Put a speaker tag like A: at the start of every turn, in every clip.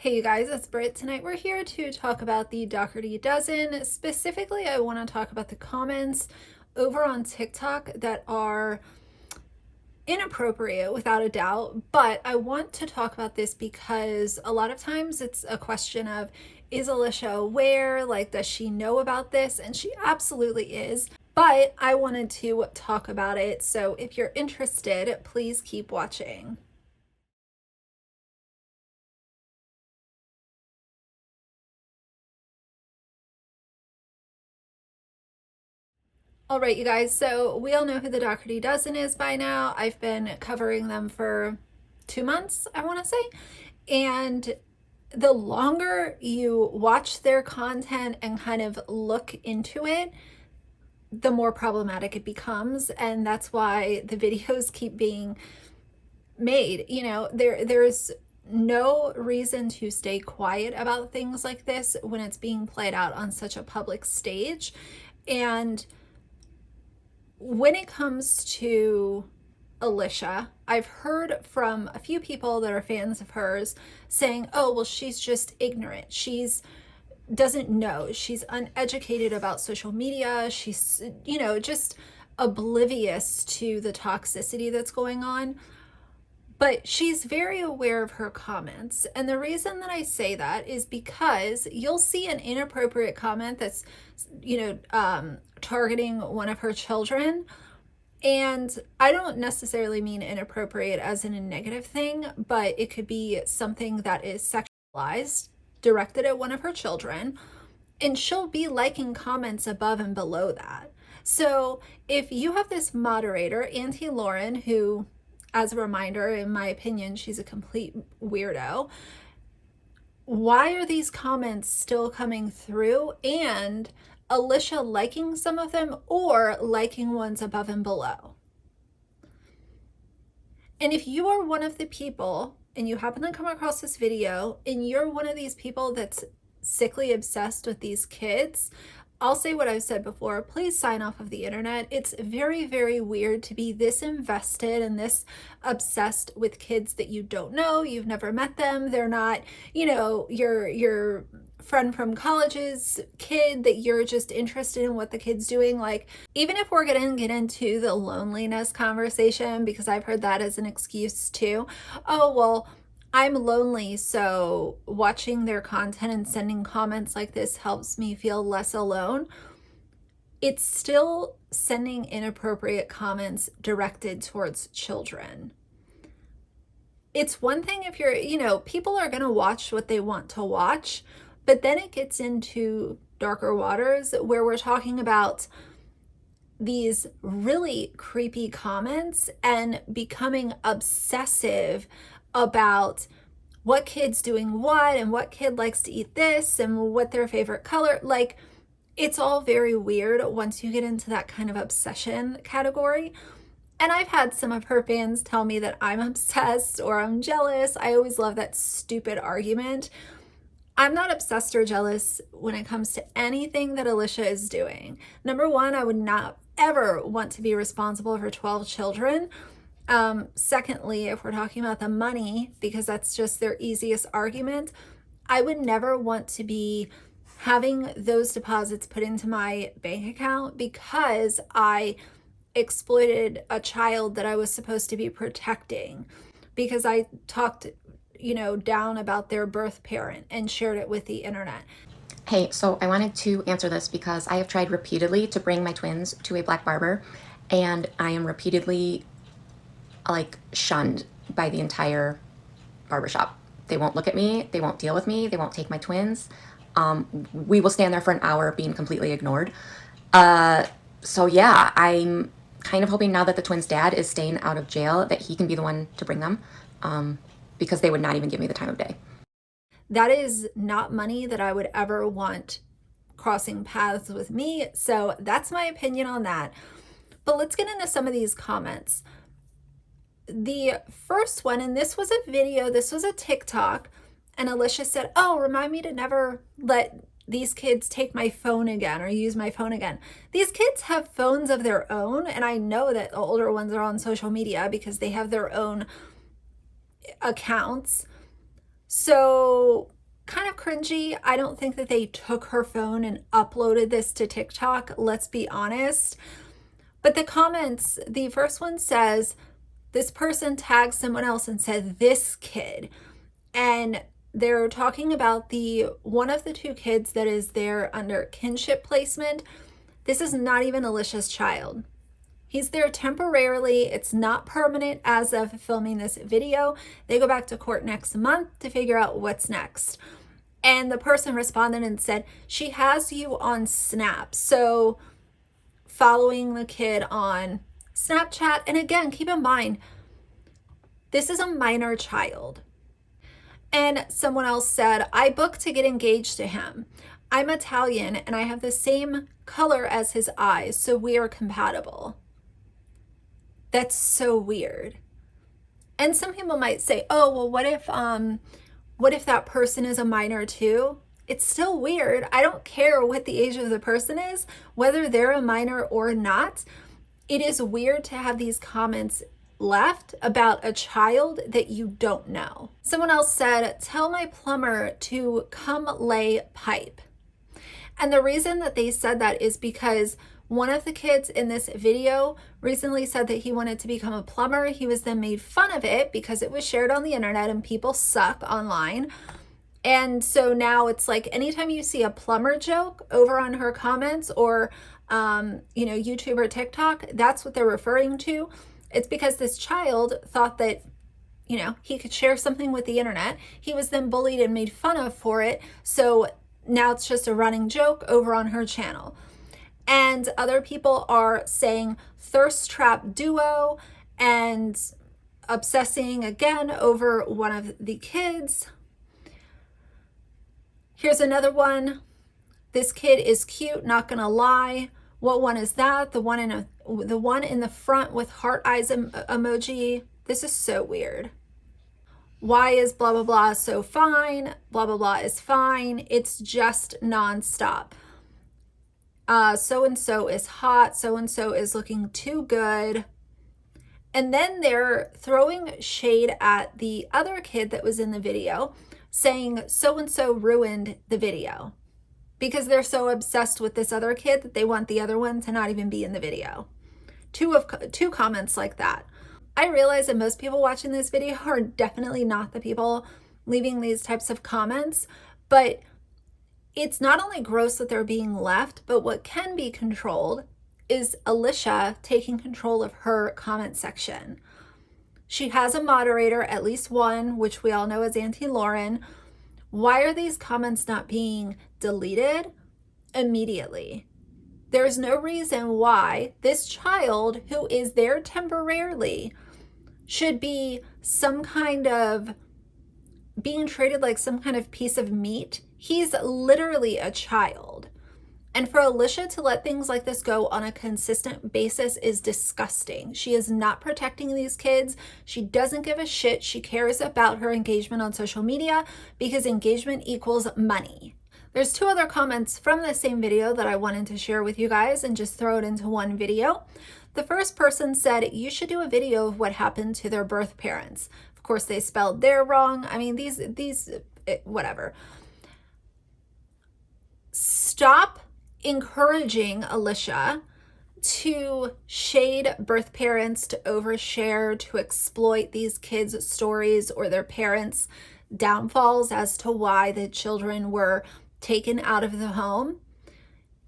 A: Hey you guys, it's Britt. Tonight we're here to talk about the Dougherty Dozen. Specifically, I want to talk about the comments over on TikTok that are inappropriate without a doubt, but I want to talk about this because a lot of times it's a question of, is Alicia aware? Like, does she know about this? And she absolutely is. But I wanted to talk about it. So if you're interested, please keep watching. All right, you guys, so we all know who the Dougherty Dozen is by now. I've been covering them for 2 months, I want to say. And the longer you watch their content and kind of look into it, the more problematic it becomes. And that's why the videos keep being made. You know, there's no reason to stay quiet about things like this when it's being played out on such a public stage. And when it comes to Alicia, I've heard from a few people that are fans of hers saying, oh, well, she's just ignorant. She's doesn't know. She's uneducated about social media. She's, just oblivious to the toxicity that's going on. But she's very aware of her comments. And the reason that I say that is because you'll see an inappropriate comment that's, targeting one of her children. And I don't necessarily mean inappropriate as in a negative thing, but it could be something that is sexualized, directed at one of her children. And she'll be liking comments above and below that. So if you have this moderator, Auntie Lauren, who, as a reminder, in my opinion, she's a complete weirdo. Why are these comments still coming through? And Alicia liking some of them or liking ones above and below? And if you are one of the people and you happen to come across this video and you're one of these people that's sickly obsessed with these kids, I'll say what I've said before, please sign off of the internet. It's very, very weird to be this invested and this obsessed with kids that you don't know. You've never met them. They're not, your friend from college's kid that you're just interested in what the kid's doing. Like, even if we're gonna get into the loneliness conversation, because I've heard that as an excuse too. Oh, well, I'm lonely, so watching their content and sending comments like this helps me feel less alone. It's still sending inappropriate comments directed towards children. It's one thing if you're, people are going to watch what they want to watch, but then it gets into darker waters where we're talking about these really creepy comments and becoming obsessive about what kid's doing what and what kid likes to eat this and what their favorite color. Like, it's all very weird once you get into that kind of obsession category. And I've had some of her fans tell me that I'm obsessed or I'm jealous. I always love that stupid argument. I'm not obsessed or jealous when it comes to anything that Alicia is doing. Number one, I would not ever want to be responsible for 12 children. Secondly, if we're talking about the money, because that's just their easiest argument, I would never want to be having those deposits put into my bank account because I exploited a child that I was supposed to be protecting, because I talked, down about their birth parent and shared it with the internet.
B: Hey, so I wanted to answer this because I have tried repeatedly to bring my twins to a black barber, and I am repeatedly shunned by the entire barbershop. They won't look at me, they won't deal with me, they won't take my twins. We will stand there for an hour being completely ignored. So yeah, I'm kind of hoping now that the twins' dad is staying out of jail that he can be the one to bring them, because they would not even give me the time of day.
A: That is not money that I would ever want crossing paths with me. So that's my opinion on that. But let's get into some of these comments. The first one, and this was a video, this was a TikTok, and Alicia said, oh, remind me to never let these kids take my phone again or use my phone again. These kids have phones of their own, and I know that the older ones are on social media because they have their own accounts. So kind of cringy. I don't think that they took her phone and uploaded this to TikTok, let's be honest. But the comments, the first one says, this person tagged someone else and said, this kid. And they're talking about the one of the two kids that is there under kinship placement. This is not even Alicia's child. He's there temporarily. It's not permanent as of filming this video. They go back to court next month to figure out what's next. And the person responded and said, she has you on Snap. So following the kid on Snapchat. And again, keep in mind, this is a minor child. And someone else said, I booked to get engaged to him. I'm Italian and I have the same color as his eyes, so we are compatible. That's so weird. And some people might say, oh, well, what if that person is a minor too? It's still weird. I don't care what the age of the person is, whether they're a minor or not. It is weird to have these comments left about a child that you don't know. Someone else said, tell my plumber to come lay pipe. And the reason that they said that is because one of the kids in this video recently said that he wanted to become a plumber. He was then made fun of it because it was shared on the internet and people suck online. And so now it's like anytime you see a plumber joke over on her comments or, YouTube or TikTok, that's what they're referring to. It's because this child thought that, he could share something with the internet. He was then bullied and made fun of for it. So now it's just a running joke over on her channel. And other people are saying thirst trap duo and obsessing again over one of the kids. Here's another one. This kid is cute, not gonna lie. What one is that? The one in the front with heart eyes emoji. This is so weird. Why is blah blah blah so fine? Blah blah blah is fine. It's just nonstop. So-and-so is hot. So-and-so is looking too good. And then they're throwing shade at the other kid that was in the video, saying so-and-so ruined the video because they're so obsessed with this other kid that they want the other one to not even be in the video. Two comments like that. I realize that most people watching this video are definitely not the people leaving these types of comments, but it's not only gross that they're being left, but what can be controlled is Alicia taking control of her comment section. She has a moderator, at least one, which we all know is Auntie Lauren. Why are these comments not being deleted immediately? There's no reason why this child who is there temporarily should be some kind of being treated like some kind of piece of meat. He's literally a child. And for Alicia to let things like this go on a consistent basis is disgusting. She is not protecting these kids. She doesn't give a shit. She cares about her engagement on social media because engagement equals money. There's two other comments from the same video that I wanted to share with you guys and just throw it into one video. The first person said, you should do a video of what happened to their birth parents. Of course, they spelled their wrong. I mean, whatever. Stop encouraging Alicia to shade birth parents, to overshare, to exploit these kids' stories or their parents' downfalls as to why the children were taken out of the home.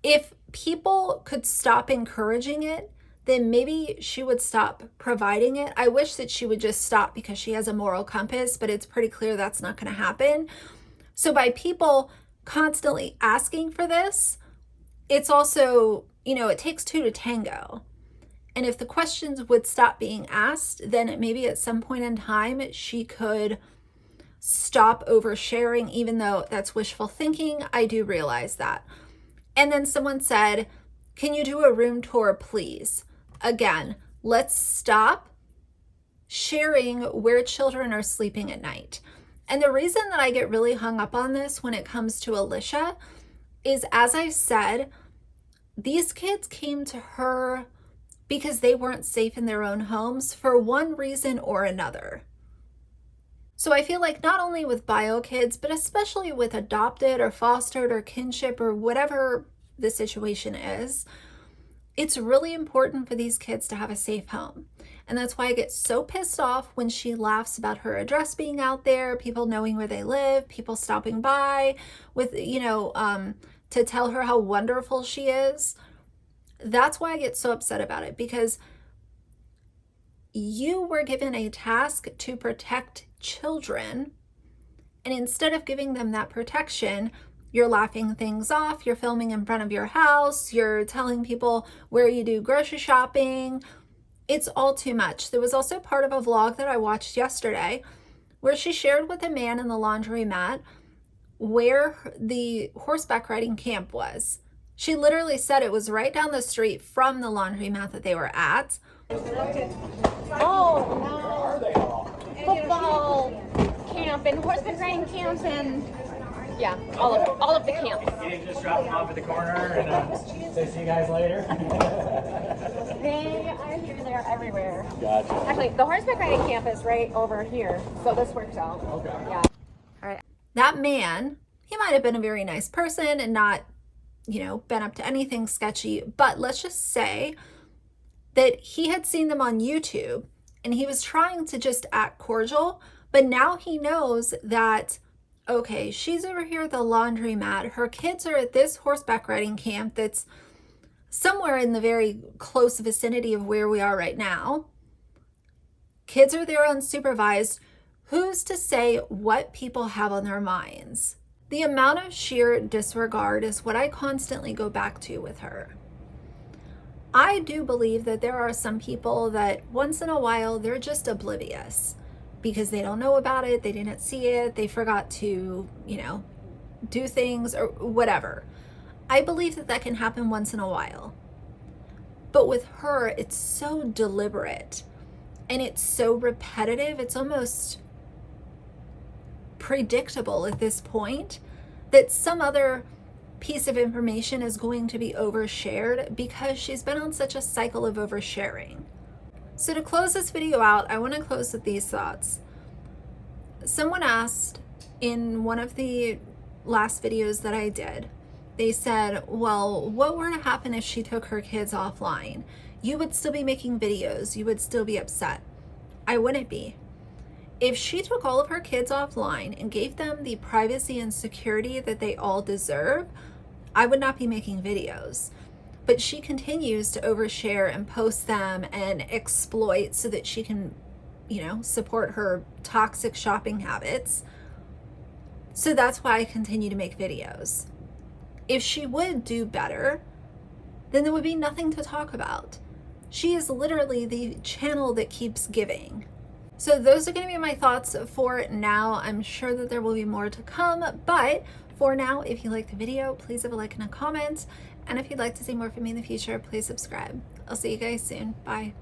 A: If people could stop encouraging it, then maybe she would stop providing it. I wish that she would just stop because she has a moral compass, but it's pretty clear that's not going to happen. So by people constantly asking for this, it's also, it takes two to tango. And if the questions would stop being asked, then maybe at some point in time, she could stop oversharing, even though that's wishful thinking. I do realize that. And then someone said, can you do a room tour, please? Again, let's stop sharing where children are sleeping at night. And the reason that I get really hung up on this when it comes to Alicia is, as I said, these kids came to her because they weren't safe in their own homes for one reason or another. So I feel like not only with bio kids, but especially with adopted or fostered or kinship or whatever the situation is, it's really important for these kids to have a safe home. And that's why I get so pissed off when she laughs about her address being out there, people knowing where they live, people stopping by with, to tell her how wonderful she is. That's why I get so upset about it, because you were given a task to protect children, and instead of giving them that protection, you're laughing things off, you're filming in front of your house, you're telling people where you do grocery shopping. It's all too much. There was also part of a vlog that I watched yesterday where she shared with a man in the laundromat where the horseback riding camp was. She literally said it was right down the street from the laundromat that they were at.
C: Oh, no. Football camp and horseback riding camps and yeah, all of the camps.
D: You didn't just drop them off at the corner and say see you guys later?
C: They are here, they're everywhere.
D: Gotcha.
C: Actually, the horseback riding camp is right over here, so this works out.
D: Okay.
C: Yeah. All right.
A: That man, he might have been a very nice person and not, been up to anything sketchy, but let's just say that he had seen them on YouTube and he was trying to just act cordial, but now he knows that, okay, she's over here at the laundromat, her kids are at this horseback riding camp that's somewhere in the very close vicinity of where we are right now. Kids are there unsupervised. Who's to say what people have on their minds? The amount of sheer disregard is what I constantly go back to with her. I do believe that there are some people that once in a while, they're just oblivious because they don't know about it, they didn't see it, they forgot to, do things or whatever. I believe that that can happen once in a while. But with her, it's so deliberate and it's so repetitive, it's almost predictable at this point that some other piece of information is going to be overshared because she's been on such a cycle of oversharing. So to close this video out, I want to close with these thoughts. Someone asked in one of the last videos that I did, they said, well, what were to happen if she took her kids offline? You would still be making videos. You would still be upset. I wouldn't be. If she took all of her kids offline and gave them the privacy and security that they all deserve, I would not be making videos. But she continues to overshare and post them and exploit so that she can, support her toxic shopping habits. So that's why I continue to make videos. If she would do better, then there would be nothing to talk about. She is literally the channel that keeps giving. So those are going to be my thoughts for now. I'm sure that there will be more to come, but for now, if you liked the video, please leave a like and a comment. And if you'd like to see more from me in the future, please subscribe. I'll see you guys soon. Bye.